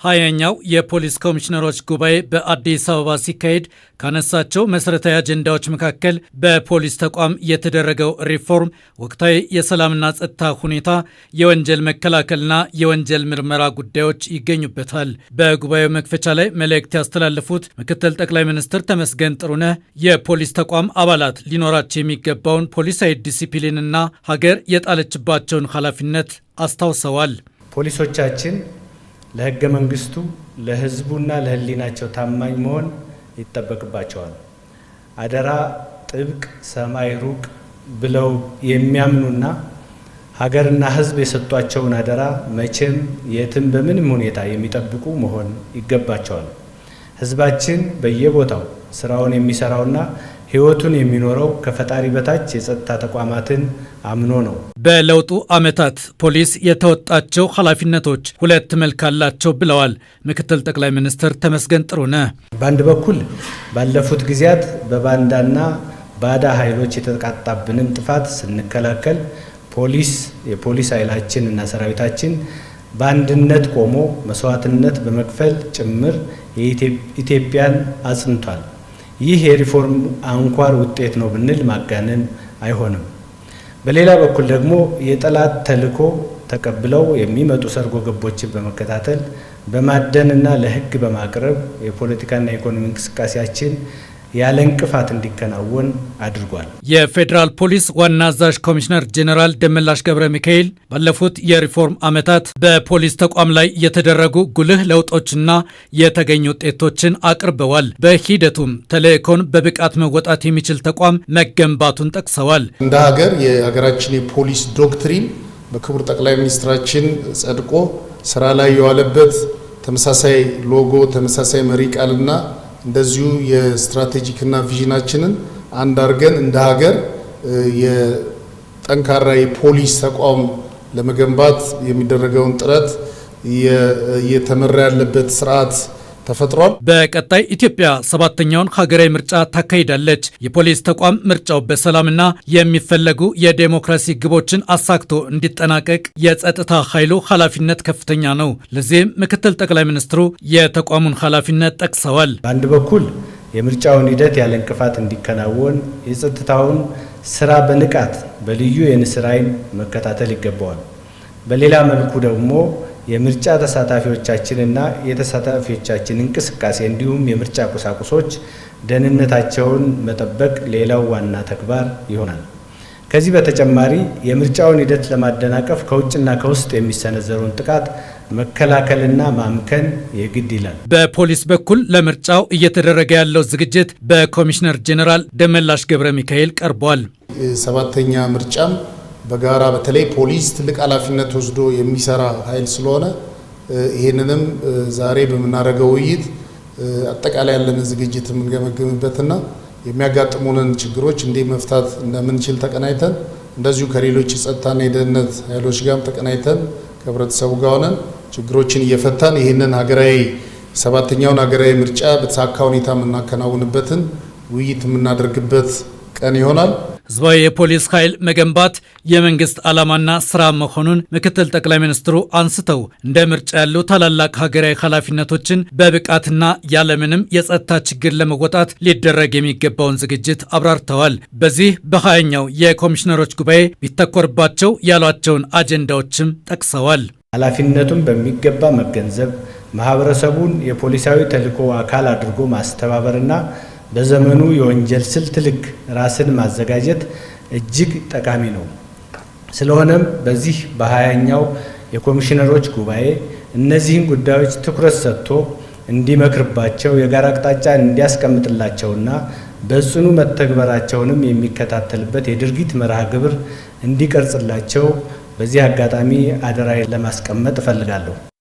20ኛው የፖሊስ ኮሚሽነሮች ጉባኤ በአዲስ አበባ ሲካሄድ ካነሳቸው መሰረታዊ አጀንዳዎች መካከል በፖሊስ ተቋም የተደረገው ሪፎርም፣ ወቅታዊ የሰላምና ጸጥታ ሁኔታ፣ የወንጀል መከላከልና የወንጀል ምርመራ ጉዳዮች ይገኙበታል። በጉባኤው መክፈቻ ላይ መልእክት ያስተላለፉት ምክትል ጠቅላይ ሚኒስትር ተመስገን ጥሩነህ የፖሊስ ተቋም አባላት ሊኖራቸው የሚገባውን ፖሊሳዊ ዲሲፕሊንና ሀገር የጣለችባቸውን ኃላፊነት አስታውሰዋል። ፖሊሶቻችን ለሕገ መንግስቱ ለሕዝቡና ለሕሊናቸው ታማኝ መሆን ይጠበቅባቸዋል። አደራ ጥብቅ ሰማይ ሩቅ ብለው የሚያምኑና ሀገርና ሕዝብ የሰጧቸውን አደራ መቼም የትም በምንም ሁኔታ የሚጠብቁ መሆን ይገባቸዋል። ሕዝባችን በየቦታው ስራውን የሚሰራውና ሕይወቱን የሚኖረው ከፈጣሪ በታች የጸጥታ ተቋማትን አምኖ ነው። በለውጡ ዓመታት ፖሊስ የተወጣቸው ኃላፊነቶች ሁለት መልክ አላቸው ብለዋል ምክትል ጠቅላይ ሚኒስትር ተመስገን ጥሩነህ። በአንድ በኩል ባለፉት ጊዜያት በባንዳና ባዳ ኃይሎች የተቃጣብንን ጥፋት ስንከላከል የፖሊስ ኃይላችን እና ሰራዊታችን በአንድነት ቆሞ መስዋዕትነት በመክፈል ጭምር የኢትዮጵያን አጽንቷል። ይህ የሪፎርም አንኳር ውጤት ነው ብንል ማጋነን አይሆንም። በሌላ በኩል ደግሞ የጠላት ተልዕኮ ተቀብለው የሚመጡ ሰርጎ ገቦችን በመከታተል በማደንና ለሕግ በማቅረብ የፖለቲካና የኢኮኖሚ እንቅስቃሴያችን ያለ እንቅፋት እንዲከናወን አድርጓል። የፌዴራል ፖሊስ ዋና አዛዥ ኮሚሽነር ጄኔራል ደመላሽ ገብረ ሚካኤል ባለፉት የሪፎርም ዓመታት በፖሊስ ተቋም ላይ የተደረጉ ጉልህ ለውጦችና የተገኙ ውጤቶችን አቅርበዋል። በሂደቱም ተልዕኮን በብቃት መወጣት የሚችል ተቋም መገንባቱን ጠቅሰዋል። እንደ ሀገር የሀገራችን የፖሊስ ዶክትሪን በክቡር ጠቅላይ ሚኒስትራችን ጸድቆ ስራ ላይ የዋለበት ተመሳሳይ ሎጎ፣ ተመሳሳይ መሪ ቃልና እንደዚሁ የስትራቴጂክና ቪዥናችንን አንድ አድርገን እንደ ሀገር የጠንካራ የፖሊስ ተቋም ለመገንባት የሚደረገውን ጥረት እየተመራ ያለበት ስርዓት ተፈጥሯል። በቀጣይ ኢትዮጵያ 7ኛውን ሀገራዊ ምርጫ ታካሂዳለች። የፖሊስ ተቋም ምርጫው በሰላምና የሚፈለጉ የዴሞክራሲ ግቦችን አሳክቶ እንዲጠናቀቅ የጸጥታ ኃይሉ ኃላፊነት ከፍተኛ ነው። ለዚህም ምክትል ጠቅላይ ሚኒስትሩ የተቋሙን ኃላፊነት ጠቅሰዋል። በአንድ በኩል የምርጫውን ሂደት ያለ እንቅፋት እንዲከናወን የጸጥታውን ስራ በንቃት በልዩ የንስር ዓይን መከታተል ይገባዋል። በሌላ መልኩ ደግሞ የምርጫ ተሳታፊዎቻችንና የተሳታፊዎቻችን እንቅስቃሴ እንዲሁም የምርጫ ቁሳቁሶች ደህንነታቸውን መጠበቅ ሌላው ዋና ተግባር ይሆናል። ከዚህ በተጨማሪ የምርጫውን ሂደት ለማደናቀፍ ከውጭና ከውስጥ የሚሰነዘሩን ጥቃት መከላከልና ማምከን የግድ ይላል። በፖሊስ በኩል ለምርጫው እየተደረገ ያለው ዝግጅት በኮሚሽነር ጄኔራል ደመላሽ ገብረ ሚካኤል ቀርቧል። 7ኛ ምርጫም በጋራ በተለይ ፖሊስ ትልቅ ኃላፊነት ወስዶ የሚሰራ ኃይል ስለሆነ ይሄንንም ዛሬ በመናረገው ውይይት አጠቃላይ ያለን ዝግጅት የምንገመግምበትና የሚያጋጥሙንን ችግሮች እንዴት መፍታት እንደምንችል ተቀናይተን እንደዚሁ ከሌሎች የጸጥታና የደህንነት ኃይሎች ጋርም ተቀናይተን ከህብረተሰቡ ጋር ሆነን ችግሮችን እየፈታን ይሄንን ሀገራዊ 7ኛውን ሀገራዊ ምርጫ በተሳካ ሁኔታ የምናከናውንበትን ውይይት የምናደርግበት ቀን ይሆናል። ህዝባዊ የፖሊስ ኃይል መገንባት የመንግስት ዓላማና ስራ መሆኑን ምክትል ጠቅላይ ሚኒስትሩ አንስተው እንደ ምርጫ ያሉ ታላላቅ ሀገራዊ ኃላፊነቶችን በብቃትና ያለምንም የጸጥታ ችግር ለመወጣት ሊደረግ የሚገባውን ዝግጅት አብራርተዋል። በዚህ በ20ኛው የኮሚሽነሮች ጉባኤ ቢተኮርባቸው ያሏቸውን አጀንዳዎችም ጠቅሰዋል። ኃላፊነቱን በሚገባ መገንዘብ፣ ማህበረሰቡን የፖሊሳዊ ተልዕኮ አካል አድርጎ ማስተባበርና በዘመኑ የወንጀል ስልት ልክ ራስን ማዘጋጀት እጅግ ጠቃሚ ነው። ስለሆነም በዚህ በ20ኛው የኮሚሽነሮች ጉባኤ እነዚህን ጉዳዮች ትኩረት ሰጥቶ እንዲመክርባቸው የጋራ አቅጣጫ እንዲያስቀምጥላቸውና በጽኑ መተግበራቸውንም የሚከታተልበት የድርጊት መርሃ ግብር እንዲቀርጽላቸው በዚህ አጋጣሚ አደራ ለማስቀመጥ እፈልጋለሁ።